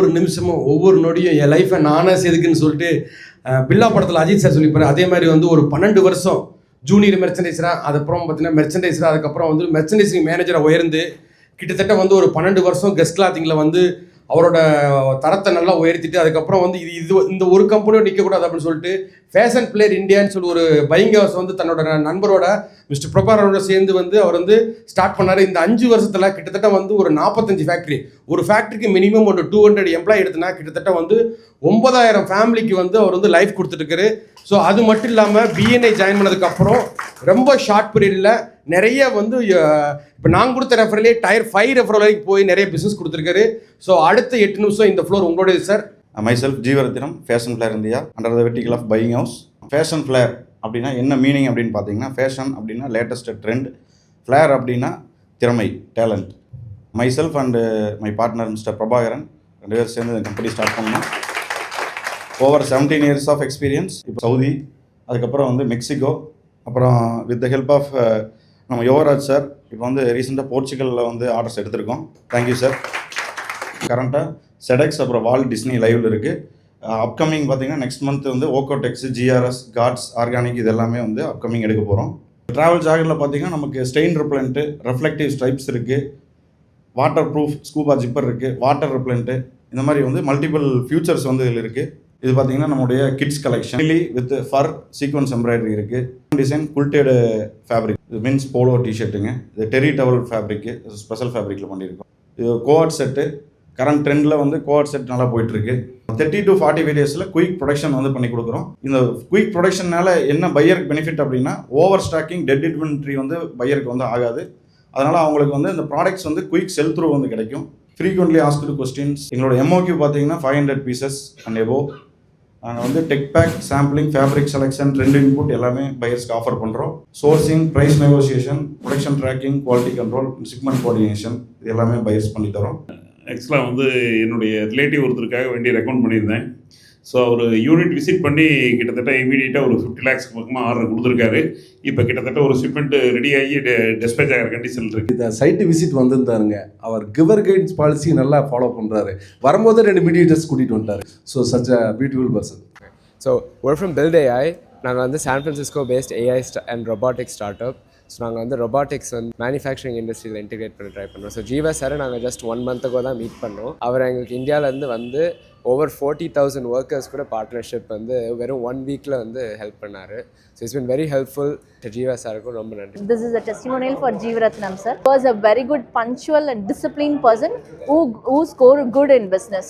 ஒரு நிமிஷமும் ஒவ்வொரு நொடியும் என் லைஃப்பை நானே செதுக்குன்னு சொல்லிட்டு பில்லா படத்தில் அஜித் சார் சொல்லிப்பாரு. அதே மாதிரி வந்து ஒரு 12 வருஷம் ஜூனியர் மெர்ச்சன்டைஸராக, அதுக்கப்புறம் பார்த்தீங்கன்னா மெர்ச்சன்டைஸராக, அதுக்கப்புறம் வந்து மெர்ச்சன்டைசிங் மேனேஜராக உயர்ந்து கிட்டத்தட்ட வந்து ஒரு 12 வருஷம் கெஸ்ட் கிளாத்திங்கில் வந்து அவரோட தரத்தை நல்லா உயர்த்திட்டு அதுக்கப்புறம் வந்து இந்த ஒரு கம்பெனியோட நிற்கக்கூடாது அப்படின்னு சொல்லிட்டு ஃபேஷன் பிளேயர் இந்தியான்னு சொல்லி ஒரு பையிங் ஹவுஸ் வந்து தன்னோட நண்பரோட மிஸ்டர் பிரபாகரோட சேர்ந்து வந்து அவர் வந்து ஸ்டார்ட் பண்ணார். இந்த 5 வருஷத்தில் கிட்டத்தட்ட வந்து ஒரு 45 ஃபேக்ட்ரி, ஒரு ஃபேக்ட்ரிக்கு மினிமம் ஒரு 200 எம்ப்ளாயி எடுத்துனா கிட்டத்தட்ட வந்து 9000 ஃபேமிலிக்கு வந்து அவர் வந்து லைஃப் கொடுத்துட்டுருக்காரு. ஸோ அது மட்டும் இல்லாமல் பிஎன்ஐ ஜாயின் பண்ணதுக்கப்புறம் ரொம்ப ஷார்ட் பீரியடில் நிறைய வந்து இப்போ நாங்கள் கொடுத்த ரெஃபரலே டயர் 5 ரெஃபரல் வரைக்கும் போய் நிறைய பிஸ்னஸ் கொடுத்துருக்காரு. ஸோ அடுத்த 8 நிமிஷம் இந்த ஃப்ளோர் உங்களுடைய sir. Myself Jeevarathinam, fashion flair India under the vertical of buying house. Fashion flair அப்படின்னா என்ன மீனிங் அப்படின்னு பார்த்தீங்கன்னா, ஃபேஷன் அப்படின்னா லேட்டஸ்ட் ட்ரெண்ட், ஃப்ளேர் அப்படின்னா திறமை, talent. Myself and my partner mister Prabhakaran 2 பேர் சேர்ந்து இந்த கம்பெனி ஸ்டார்ட் பண்ணோம். Over 17 years of experience. இப்போ சவுதி, அதுக்கப்புறம் வந்து மெக்சிகோ, அப்புறம் வித் த ஹெல்ப் ஆஃப் நம்ம யுவராஜ் சார் இப்போ வந்து ரீசெண்டாக போர்ச்சுகலில் வந்து ஆர்டர்ஸ் எடுத்திருக்கோம். Thank you sir. கரண்ட்டாக செடெக்ஸ், அப்புறம் வால் டிஸ்னி லைவில் இருக்குது. அப்கமிங் பார்த்தீங்கன்னா நெக்ஸ்ட் மந்த் வந்து ஓகோடெக்ஸ், ஜிஆர்எஸ், காட்ஸ், ஆர்கானிக் இது எல்லாமே வந்து அப்கமிங் எடுக்க போகிறோம். ட்ராவல் ஜாக்கெட்டில் பார்த்தீங்கன்னா நமக்கு ஸ்டெயின் ரிப்ளண்ட்டு, ரெஃப்ளெக்டிவ் ஸ்ட்ரைப்ஸ் இருக்குது, வாட்டர் ப்ரூஃப் ஸ்கூபா ஜிப்பர் இருக்குது, வாட்டர் ரிப்ளண்ட்டு, இந்த மாதிரி வந்து மல்டிபிள் ஃபியூச்சர்ஸ் வந்து இதில் இருக்குது. இது பார்த்தீங்கன்னா நம்மளுடைய kids collection with fur sequins embroidery இருக்குது. டிசைன் குல்டேடு ஃபேப்ரிக், இது மீன்ஸ் போலோ டிஷர்ட்டுங்க. இது டெரி டவல் ஃபேப்ரிக்கு, ஸ்பெஷல் ஃபேப்ரிக்கில் பண்ணியிருக்கோம். இது கோஆட் செட்டு, கரண்ட் ட்ரெண்டில் வந்து கோஆட் செட் நல்லா போயிட்டுருக்கு. 30 to 45 days குயிக் ப்ரொடக்ஷன் வந்து பண்ணி கொடுக்குறோம். இந்த குயிக் ப்ரொடக்ஷனால் என்ன பையருக்கு பெனிஃபிட் அப்படின்னா, ஓவர் ஸ்டாக்கிங், டெட் இன்வென்ட்ரி வந்து பையருக்கு வந்து ஆகாது. அதனால் அவங்களுக்கு வந்து இந்த ப்ராடக்ட்ஸ் வந்து குயிக் செல் த்ரூ வந்து கிடைக்கும். ஃப்ரீக்வெண்ட்லி ஆஸ்க்டு கொஸ்டின்ஸ், எங்களோட எம்ஓக்யூ பார்த்தீங்கன்னா 500 pieces அண்ட் எபோவ். நாங்கள் வந்து tech pack, sampling, fabric selection, trend input எல்லாமே பையர்ஸ்க்கு ஆஃபர் பண்ணுறோம். Sourcing, price negotiation, production tracking, quality control, shipment coordination இது எல்லாமே பையர்ஸ் பண்ணி தரோம். ஆக்சுவலாக வந்து என்னுடைய ரிலேட்டிவ் ஒருத்தருக்காக வேண்டி ரெக்கமெண்ட் பண்ணியிருந்தேன். ஸோ அவர் யூனிட் விசிட் பண்ணி கிட்டத்தட்ட இமீடியட்டாக ஒரு 50 lakhs பக்கமாக ஆர்டர் கொடுத்துருக்காரு. இப்போ கிட்டத்தட்ட ஒரு ஷிப்மெண்ட் ரெடி ஆகி டிஸ்பேச் ஆகிற கண்டிஷன் இருக்குது. இந்த சைட்டு விசிட் வந்திருந்தாருங்க. அவர் கிவர் கைட்ஸ் பாலிசி நல்லா ஃபாலோ பண்ணுறாரு. வரும்போது 2 மீடியேட்டர்ஸ் கூட்டிகிட்டு வந்துட்டார். So such a beautiful person. So we're from Build AI. நாங்கள் வந்து San Francisco based AI and robotics start up. So நாங்கள் வந்து ரொபாட்டிக்ஸ் வந்து மேனுஃபேக்சரிங் இண்டஸ்ட்ரியில் இன்டிகிரேட் பண்ணி ட்ரை பண்ணுறோம். ஸோ ஜீவா சாரை நாங்கள் ஜஸ்ட் 1 month ago தான் மீட் பண்ணோம். அவர் எங்களுக்கு இந்தியாவிலேருந்து வந்து ஓவர் 40,000 ஒர்க்கர்ஸ் கூட பார்ட்னர்ஷிப் வந்து வெறும் 1 weekல வந்து ஹெல்ப் பண்ணார். So it's been very helpful. Jeeva சாருக்கும் ரொம்ப நன்றி. This is a testimonial for Jeevaratnam sir. He was a very good, punctual and disciplined person who scored good in business.